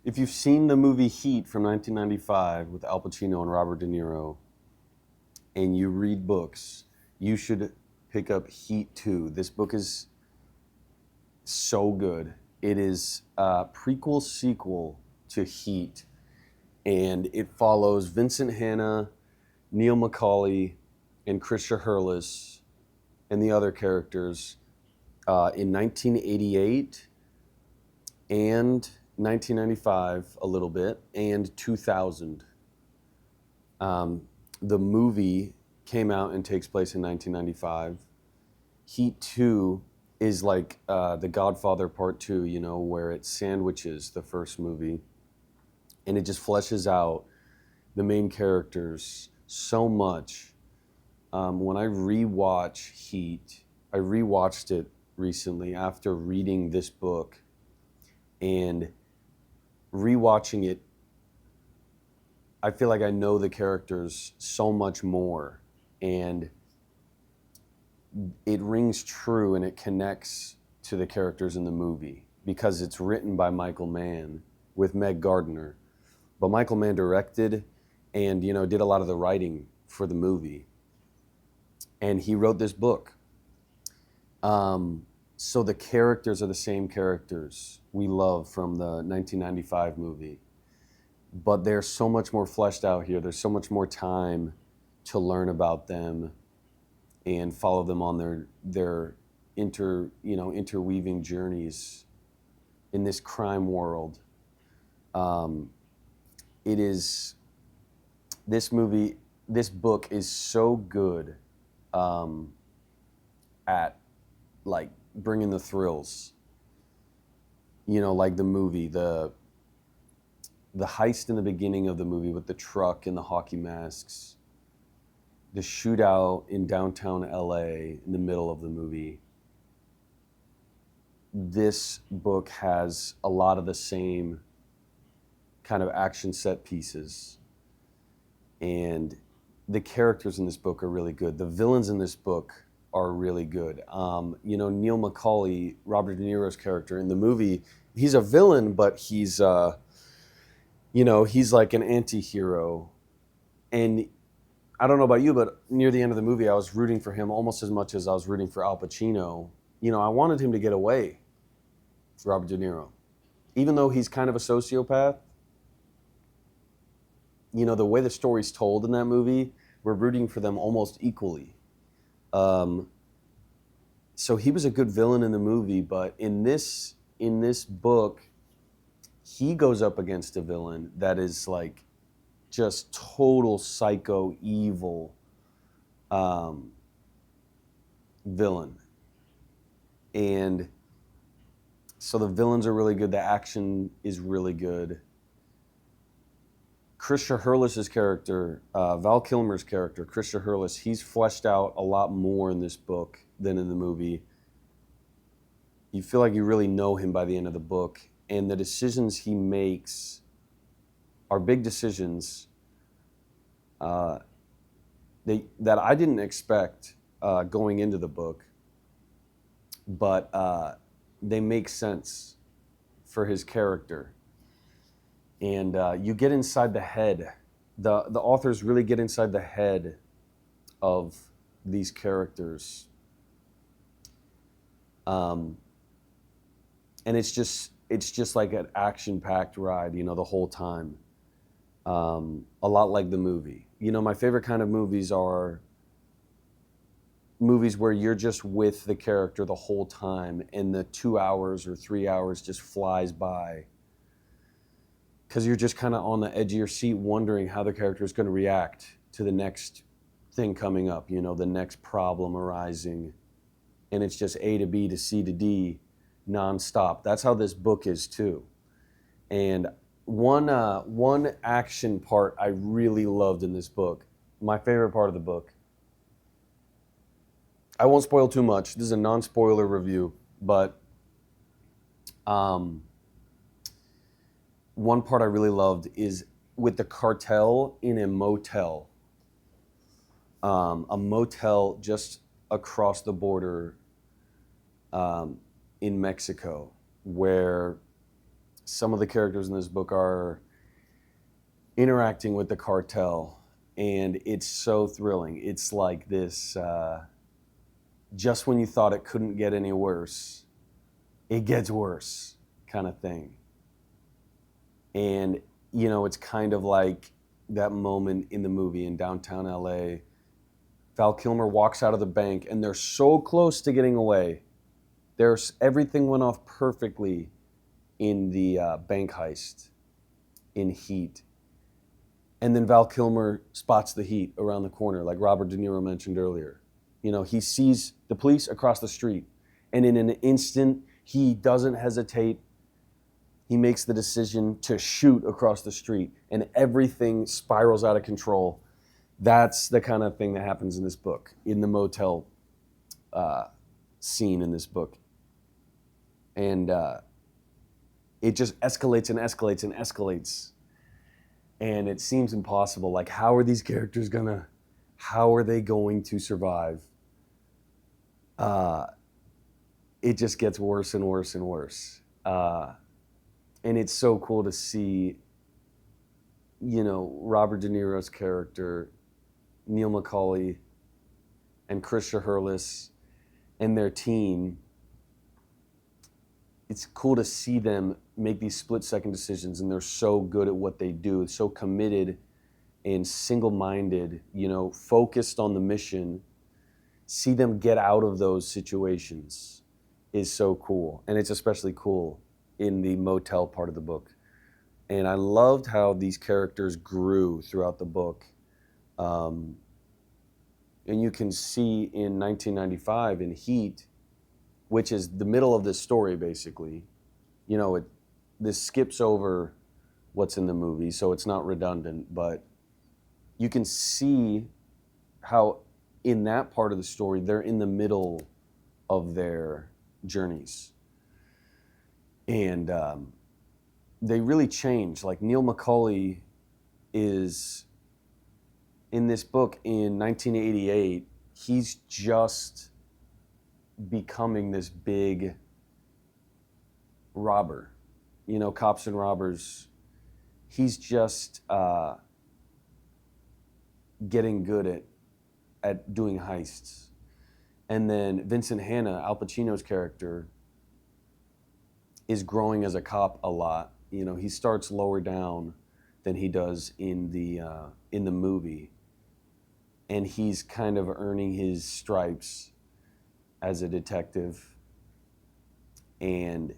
If you've seen the movie Heat from 1995 with Al Pacino and Robert De Niro, and you read books, you should pick up Heat 2. This book is so good. It is a prequel sequel to Heat, and it follows Vincent Hanna, Neil McCauley, and Chris Shiherlis, and the other characters in 1988 and 1995 a little bit, and 2000. The movie came out and takes place in 1995. Heat 2 is like The Godfather Part 2, you know, where it sandwiches the first movie, and it just fleshes out the main characters so much. When I rewatch Heat, I rewatched it recently after reading this book, and rewatching it, I feel like I know the characters so much more, and it rings true and it connects to the characters in the movie because it's written by Michael Mann with Meg Gardiner. But Michael Mann directed and, you know, did a lot of the writing for the movie. And he wrote this book. So the characters are the same characters we love from the 1995 movie. But they're so much more fleshed out here. There's so much more time to learn about them and follow them on their interweaving journeys in this crime world. It is this book is so good at like bringing the thrills. You know, like the movie, the heist in the beginning of the movie with the truck and the hockey masks, the shootout in downtown LA in the middle of the movie. This book has a lot of the same kind of action set pieces, and the characters in this book are really good. The villains in this book are really good. You know, Neil McCauley, Robert De Niro's character in the movie, he's a villain, but he's he's like an anti-hero. And I don't know about you, but near the end of the movie, I was rooting for him almost as much as I was rooting for Al Pacino. You know, I wanted him to get away, Robert De Niro. Even though he's kind of a sociopath, you know, the way the story's told in that movie, we're rooting for them almost equally. So he was a good villain in the movie, but in this book, he goes up against a villain that is like just total psycho evil villain. And so the villains are really good. The action is really good. Chris Shiherlis' character, Val Kilmer's character, Chris Shiherlis, he's fleshed out a lot more in this book than in the movie. You feel like you really know him by the end of the book, and the decisions he makes are big decisions that I didn't expect going into the book, but they make sense for his character. And you get inside the head. The authors really get inside the head of these characters. And it's just like an action-packed ride, you know, the whole time. A lot like the movie. You know, my favorite kind of movies are movies where you're just with the character the whole time and the 2 hours or 3 hours just flies by. Because you're just kind of on the edge of your seat wondering how the character is going to react to the next thing coming up, you know, the next problem arising. And it's just A to B to C to D nonstop. That's how this book is too. And one action part I really loved in this book, my favorite part of the book, I won't spoil too much. This is a non-spoiler review, but one part I really loved is with the cartel in a motel. A motel just across the border in Mexico, where some of the characters in this book are interacting with the cartel, and it's so thrilling. It's like this, just when you thought it couldn't get any worse, it gets worse kind of thing. And, you know, it's kind of like that moment in the movie in downtown LA. Val Kilmer walks out of the bank and they're so close to getting away. Everything went off perfectly in the bank heist in Heat. And then Val Kilmer spots the heat around the corner, like Robert De Niro mentioned earlier. You know, he sees the police across the street, and in an instant, he doesn't hesitate. He makes the decision to shoot across the street, and everything spirals out of control. That's the kind of thing that happens in this book, in the motel scene in this book. And it just escalates and escalates and escalates. And it seems impossible. Like, how are these characters how are they going to survive? It just gets worse and worse and worse. And it's so cool to see, you know, Robert De Niro's character, Neil McCauley, and Chris Shiherlis, and their team. It's cool to see them make these split-second decisions, and they're so good at what they do, so committed and single-minded, you know, focused on the mission. See them get out of those situations is so cool, and it's especially cool in the motel part of the book. And I loved how these characters grew throughout the book. And you can see in 1995 in Heat, which is the middle of this story, basically. You know, this skips over what's in the movie, so it's not redundant, but you can see how in that part of the story, they're in the middle of their journeys. And they really change. Like Neil McCauley is, in this book in 1988, he's just becoming this big robber. You know, Cops and Robbers, he's just getting good at doing heists. And then Vincent Hanna, Al Pacino's character, is growing as a cop a lot. You know, he starts lower down than he does in the movie. And he's kind of earning his stripes as a detective. And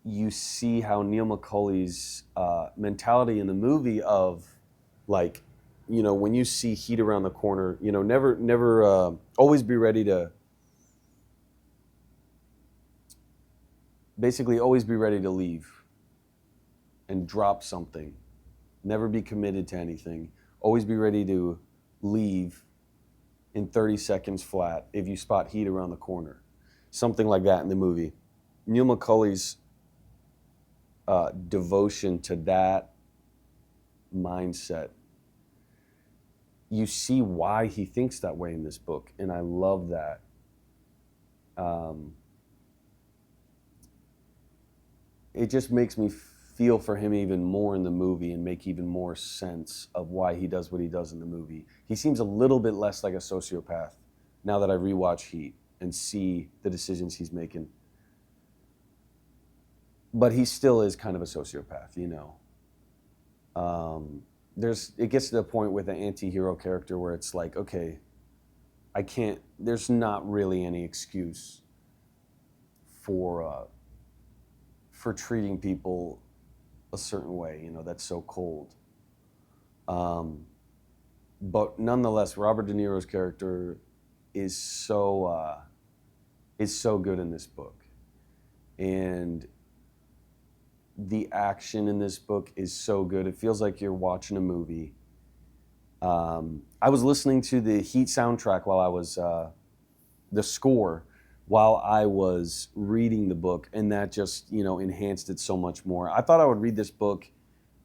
you see how Neil McCauley's mentality in the movie of, like, you know, when you see heat around the corner, you know, never always be ready to, basically always be ready to leave and drop something. Never be committed to anything. Always be ready to leave in 30 seconds flat if you spot heat around the corner. Something like that in the movie. Neil McCauley's devotion to that mindset, you see why he thinks that way in this book, and I love that. It just makes me feel for him even more in the movie and make even more sense of why he does what he does in the movie. He seems a little bit less like a sociopath now that I rewatch Heat and see the decisions he's making. But he still is kind of a sociopath, you know. It gets to the point with an anti-hero character where it's like, okay, there's not really any excuse for treating people a certain way, you know, that's so cold. But nonetheless, Robert De Niro's character is so good in this book. And the action in this book is so good. It feels like you're watching a movie. I was listening to the Heat soundtrack while I was, the score, while I was reading the book, and that just, you know, enhanced it so much more. I thought I would read this book.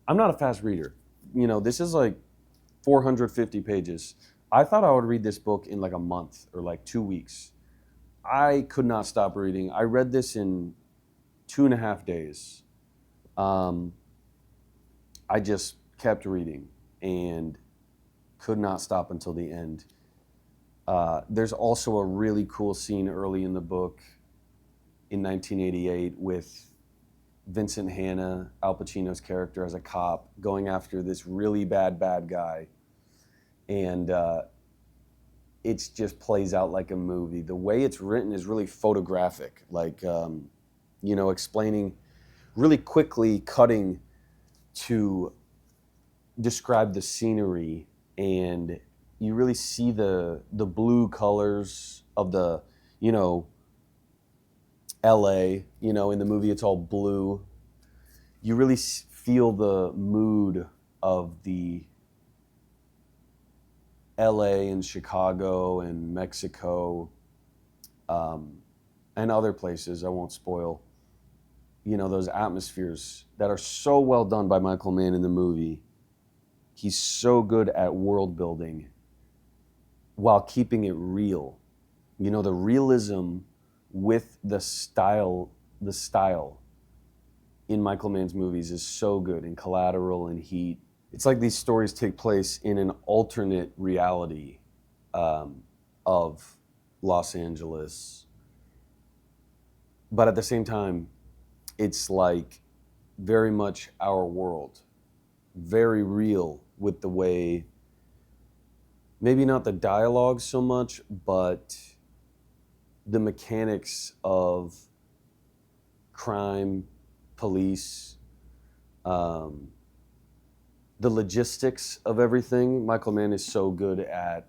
I'm not a fast reader. You know, this is like 450 pages. I thought I would read this book in like a month or like 2 weeks. I could not stop reading. I read this in 2.5 days. I just kept reading and could not stop until the end. There's also a really cool scene early in the book in 1988 with Vincent Hanna, Al Pacino's character as a cop, going after this really bad guy. And it just plays out like a movie. The way it's written is really photographic, like, explaining really quickly, cutting to describe the scenery, and you really see the blue colors of the, LA, in the movie it's all blue. You really feel the mood of the LA and Chicago and Mexico, and other places I won't spoil. Those atmospheres that are so well done by Michael Mann in the movie. He's so good at world building while keeping it real. The realism with the style in Michael Mann's movies is so good, in Collateral and Heat. It's like these stories take place in an alternate reality of Los Angeles. But at the same time, it's like very much our world, very real with the way, maybe not the dialogue so much, but the mechanics of crime, police, the logistics of everything. Michael Mann is so good at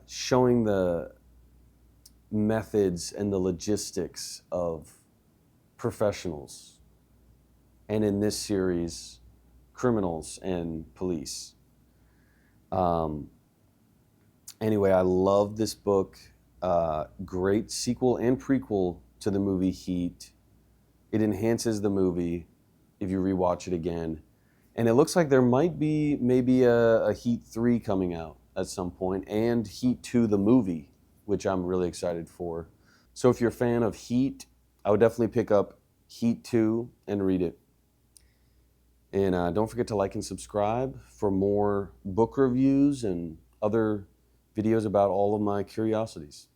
showing the methods and the logistics of professionals, and in this series, criminals and police. Anyway, I love this book. Great sequel and prequel to the movie Heat. It enhances the movie if you rewatch it again. And it looks like there might be maybe a Heat 3 coming out at some point, and Heat 2, the movie, which I'm really excited for. So if you're a fan of Heat, I would definitely pick up Heat 2 and read it. And don't forget to like and subscribe for more book reviews and other videos about all of my curiosities.